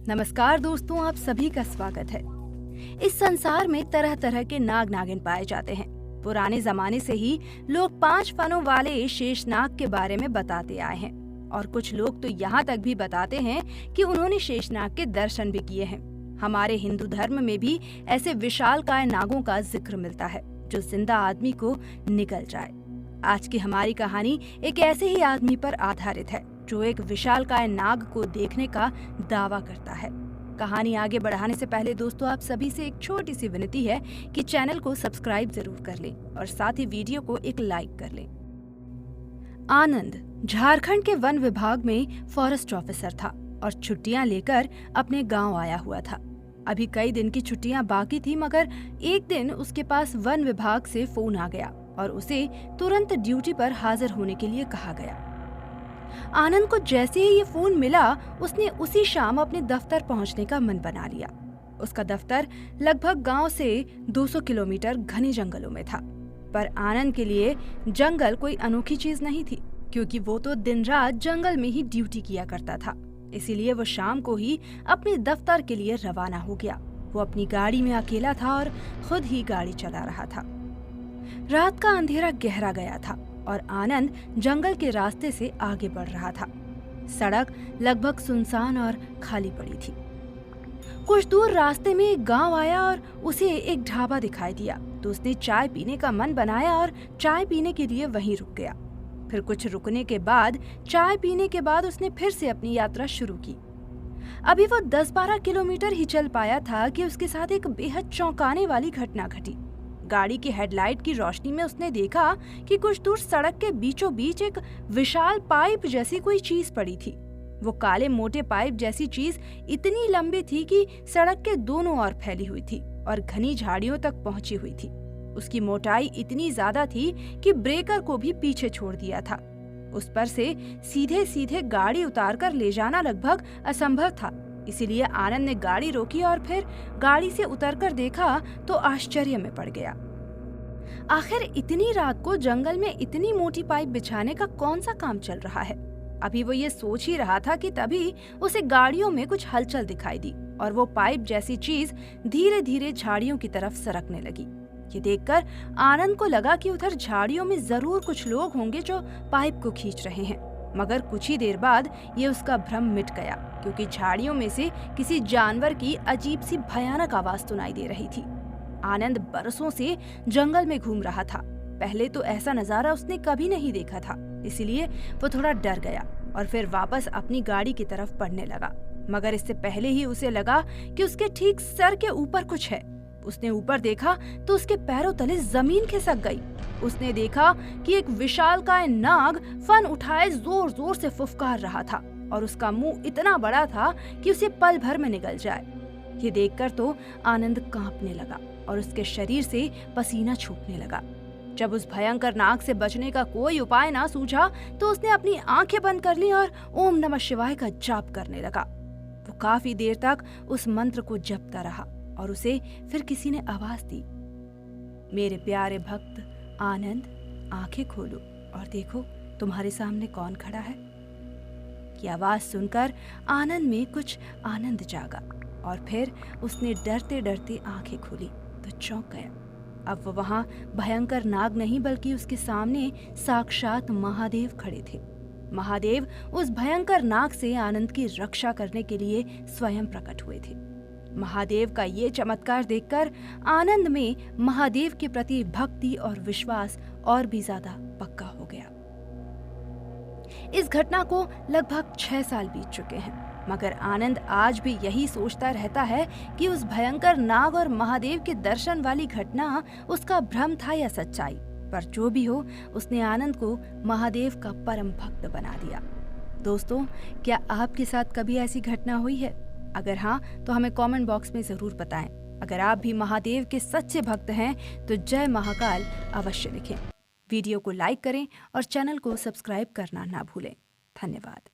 नमस्कार दोस्तों, आप सभी का स्वागत है। इस संसार में तरह तरह के नाग नागिन पाए जाते हैं। पुराने जमाने से ही लोग 5 फनों वाले शेषनाग के बारे में बताते आए हैं और कुछ लोग तो यहाँ तक भी बताते हैं कि उन्होंने शेषनाग के दर्शन भी किए हैं। हमारे हिंदू धर्म में भी ऐसे विशालकाय नागों का जिक्र मिलता है जो जिंदा आदमी को निगल जाए। आज की हमारी कहानी एक ऐसे ही आदमी पर आधारित है जो एक विशालकाय नाग को देखने का दावा करता है। कहानी आगे बढ़ाने से पहले दोस्तों, आप सभी से एक छोटी सी विनती है कि चैनल को सब्सक्राइब जरूर कर लें और साथ ही वीडियो को एक लाइक कर लें। आनंद झारखंड के वन विभाग में फॉरेस्ट ऑफिसर था और छुट्टियां लेकर अपने गांव आया हुआ था। अभी कई दिन की छुट्टियां बाकी थी, मगर एक दिन उसके पास वन विभाग से फोन आ गया और उसे तुरंत ड्यूटी पर हाजिर होने के लिए कहा गया। आनंद को जैसे ही ये फोन मिला, उसने उसी शाम अपने दफ्तर पहुंचने का मन बना लिया। उसका दफ्तर लगभग गांव से 200 किलोमीटर घने जंगलों में था, पर आनंद के लिए जंगल कोई अनोखी चीज नहीं थी, क्योंकि वो तो दिन रात जंगल में ही ड्यूटी किया करता था। इसीलिए वो शाम को ही अपने दफ्तर के लिए रवाना हो गया। वो अपनी गाड़ी में अकेला था और खुद ही गाड़ी चला रहा था। रात का अंधेरा गहरा गया था और आनंद जंगल के रास्ते से आगे बढ़ रहा था। सड़क लगभग सुनसान और खाली पड़ी थी। कुछ दूर रास्ते में एक गांव आया और उसे एक ढाबा दिखाई दिया, तो उसने चाय पीने का मन बनाया और चाय पीने के लिए वहीं रुक गया। फिर कुछ रुकने के बाद, चाय पीने के बाद उसने फिर से अपनी यात्रा शुरू की। अभी वो 10-12 किलोमीटर ही चल पाया था कि उसके साथ एक बेहद चौंकाने वाली घटना घटी। गाड़ी की हेडलाइट की रोशनी में उसने देखा कि कुछ दूर सड़क के बीचों बीच एक विशाल पाइप जैसी कोई चीज पड़ी थी। वो काले मोटे पाइप जैसी चीज इतनी लंबी थी कि सड़क के दोनों ओर फैली हुई थी और घनी झाड़ियों तक पहुंची हुई थी। उसकी मोटाई इतनी ज्यादा थी कि ब्रेकर को भी पीछे छोड़ दिया था। उस पर से सीधे सीधे गाड़ी उतारकर ले जाना लगभग असंभव था। इसीलिए आनंद ने गाड़ी रोकी और फिर गाड़ी से उतरकर देखा तो आश्चर्य में पड़ गया। आखिर इतनी रात को जंगल में इतनी मोटी पाइप बिछाने का कौन सा काम चल रहा है? अभी वो ये सोच ही रहा था कि तभी उसे गाड़ियों में कुछ हलचल दिखाई दी और वो पाइप जैसी चीज धीरे धीरे झाड़ियों की तरफ सरकने लगी। ये देखकर आनंद को लगा कि उधर झाड़ियों में जरूर कुछ लोग होंगे जो पाइप को खींच रहे हैं। मगर कुछ ही देर बाद ये उसका भ्रम मिट गया, क्योंकि झाड़ियों में से किसी जानवर की अजीब सी भयानक आवाज सुनाई दे रही थी। आनंद बरसों से जंगल में घूम रहा था। पहले तो ऐसा नजारा उसने कभी नहीं देखा था, इसीलिए वो थोड़ा डर गया और फिर वापस अपनी गाड़ी की तरफ बढ़ने लगा। मगर इससे पहले ही उसे लगा कि उसके ठीक सर के ऊपर कुछ है। उसने ऊपर देखा तो उसके पैरों तले जमीन खिसक गई। उसने देखा कि एक विशालकाय नाग फन उठाए जोर जोर से फुफकार रहा था और उसका मुंह इतना बड़ा था कि उसे पल भर में निगल जाए। ये देखकर तो आनंद कांपने लगा और उसके शरीर से पसीना छूटने लगा। जब उस भयंकर नाग से बचने का कोई उपाय ना सूझा तो उसने अपनी आंखें बंद कर ली और ओम नमः शिवाय का जाप करने लगा। वो काफी देर तक उस मंत्र को जपता रहा और उसे फिर किसी ने आवाज दी, मेरे प्यारे भक्त आनंद, आंखें खोलो और देखो तुम्हारे सामने कौन खड़ा है। ये आवाज सुनकर आनंद में कुछ आनंद जागा और फिर उसने डरते डरते आंखें खोली तो चौंक गया। अब वो वहां भयंकर नाग नहीं बल्कि उसके सामने साक्षात महादेव खड़े थे। महादेव उस भयंकर नाग से आनंद की रक्षा करने के लिए स्वयं प्रकट हुए थे। महादेव का ये चमत्कार देखकर आनंद में महादेव के प्रति भक्ति और विश्वास और भी ज्यादा पक्का हो गया। इस घटना को लगभग 6 साल बीत चुके हैं, मगर आनंद आज भी यही सोचता रहता है कि उस भयंकर नाग और महादेव के दर्शन वाली घटना उसका भ्रम था या सच्चाई। पर जो भी हो, उसने आनंद को महादेव का परम भक्त बना दिया। दोस्तों, क्या आपके साथ कभी ऐसी घटना हुई है? अगर हाँ, तो हमें कमेंट बॉक्स में जरूर बताएं। अगर आप भी महादेव के सच्चे भक्त हैं तो जय महाकाल अवश्य लिखें। वीडियो को लाइक करें और चैनल को सब्सक्राइब करना ना भूलें। धन्यवाद।